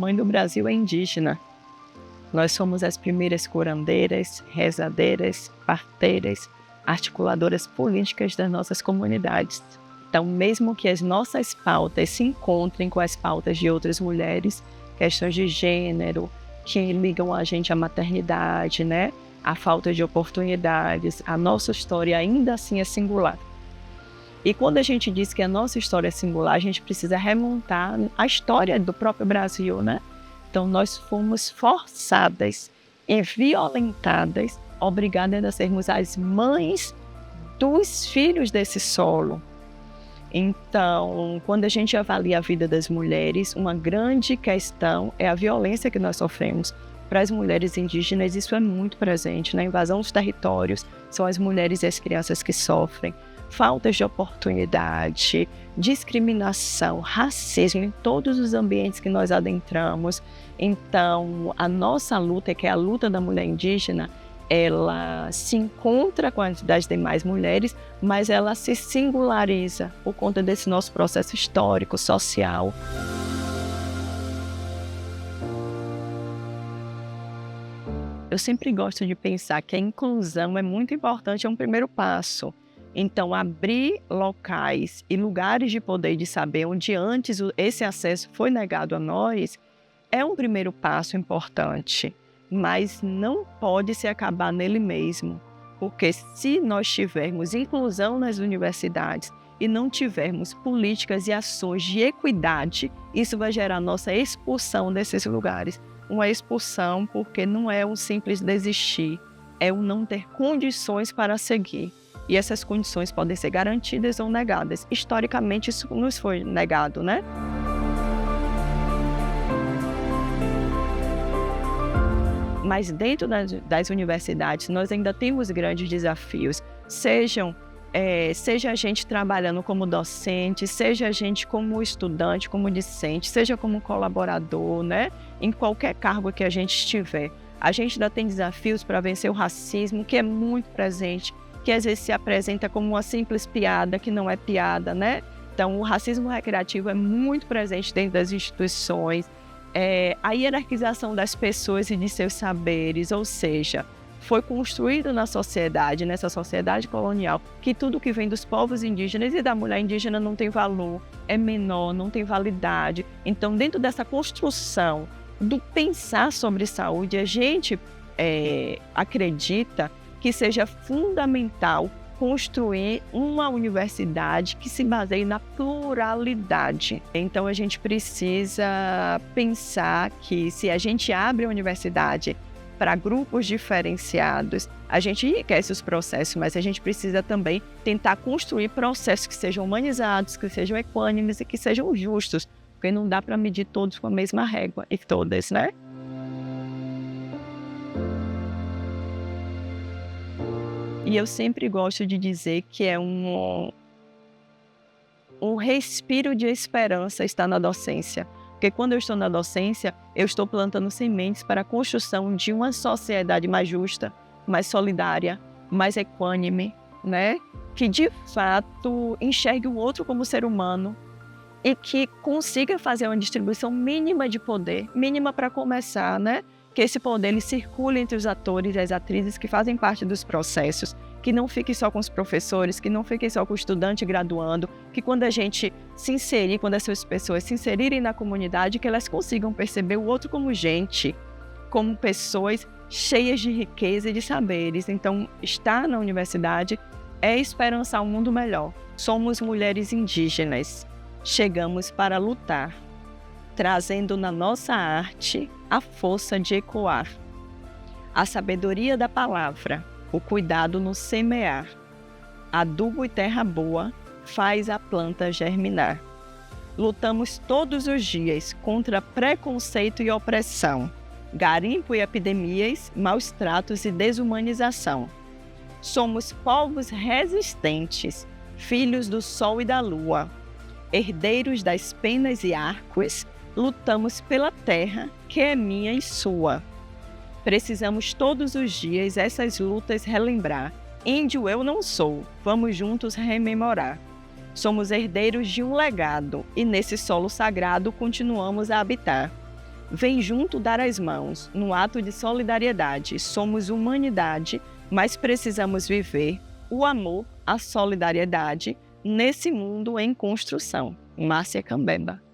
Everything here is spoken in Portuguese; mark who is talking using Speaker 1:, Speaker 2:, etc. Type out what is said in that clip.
Speaker 1: mãe do Brasil é indígena. Nós somos as primeiras curandeiras, rezadeiras, parteiras, articuladoras políticas das nossas comunidades. Então, mesmo que as nossas pautas se encontrem com as pautas de outras mulheres, questões de gênero, que ligam a gente à maternidade, né? A falta de oportunidades, a nossa história ainda assim é singular. E quando a gente diz que a nossa história é singular, a gente precisa remontar a história do próprio Brasil, né? Então, nós fomos forçadas e violentadas, obrigadas a sermos as mães dos filhos desse solo. Então, quando a gente avalia a vida das mulheres, uma grande questão é a violência que nós sofremos. Para as mulheres indígenas, isso é muito presente. Na invasão dos territórios, são as mulheres e as crianças que sofrem. Faltas de oportunidade, discriminação, racismo em todos os ambientes que nós adentramos. Então, a nossa luta, que é a luta da mulher indígena, ela se encontra com as das demais mulheres, mas ela se singulariza por conta desse nosso processo histórico, social. Eu sempre gosto de pensar que a inclusão é muito importante, é um primeiro passo. Então, abrir locais e lugares de poder e de saber onde antes esse acesso foi negado a nós é um primeiro passo importante, mas não pode se acabar nele mesmo, porque se nós tivermos inclusão nas universidades e não tivermos políticas e ações de equidade, isso vai gerar nossa expulsão desses lugares. Uma expulsão porque não é um simples desistir, é o não ter condições para seguir. E essas condições podem ser garantidas ou negadas. Historicamente, isso nos foi negado, né? Mas dentro das universidades, nós ainda temos grandes desafios. Seja a gente trabalhando como docente, seja a gente como estudante, como discente, seja como colaborador, né? Em qualquer cargo que a gente estiver. A gente ainda tem desafios para vencer o racismo, que é muito presente, que às vezes se apresenta como uma simples piada, que não é piada, né? Então, o racismo recreativo é muito presente dentro das instituições. A hierarquização das pessoas e de seus saberes, ou seja, foi construído na sociedade, nessa sociedade colonial, que tudo que vem dos povos indígenas e da mulher indígena não tem valor, é menor, não tem validade. Então, dentro dessa construção do pensar sobre saúde, a gente acredita que seja fundamental construir uma universidade que se baseie na pluralidade. Então, a gente precisa pensar que se a gente abre a universidade para grupos diferenciados, a gente enriquece os processos, mas a gente precisa também tentar construir processos que sejam humanizados, que sejam equânimes e que sejam justos, porque não dá para medir todos com a mesma régua, e todas, né? E eu sempre gosto de dizer que é um respiro de esperança estar na docência. Porque quando eu estou na docência, eu estou plantando sementes para a construção de uma sociedade mais justa, mais solidária, mais equânime, né? Que de fato enxergue o outro como ser humano e que consiga fazer uma distribuição mínima de poder, mínima para começar, né? Que esse poder ele circule entre os atores e as atrizes que fazem parte dos processos, que não fique só com os professores, que não fique só com o estudante graduando, que quando a gente se inserir, quando essas pessoas se inserirem na comunidade, que elas consigam perceber o outro como gente, como pessoas cheias de riqueza e de saberes. Então, estar na universidade é esperançar um mundo melhor. Somos mulheres indígenas, chegamos para lutar, trazendo na nossa arte a força de ecoar, a sabedoria da palavra, o cuidado no semear, adubo e terra boa faz a planta germinar. Lutamos todos os dias contra preconceito e opressão, garimpo e epidemias, maus tratos e desumanização. Somos povos resistentes, filhos do sol e da lua, herdeiros das penas e arcos, lutamos pela terra que é minha e sua. Precisamos todos os dias essas lutas relembrar. Índio eu não sou, vamos juntos rememorar. Somos herdeiros de um legado e nesse solo sagrado continuamos a habitar. Vem junto dar as mãos, no ato de solidariedade. Somos humanidade, mas precisamos viver o amor, a solidariedade, nesse mundo em construção. Márcia Cambemba.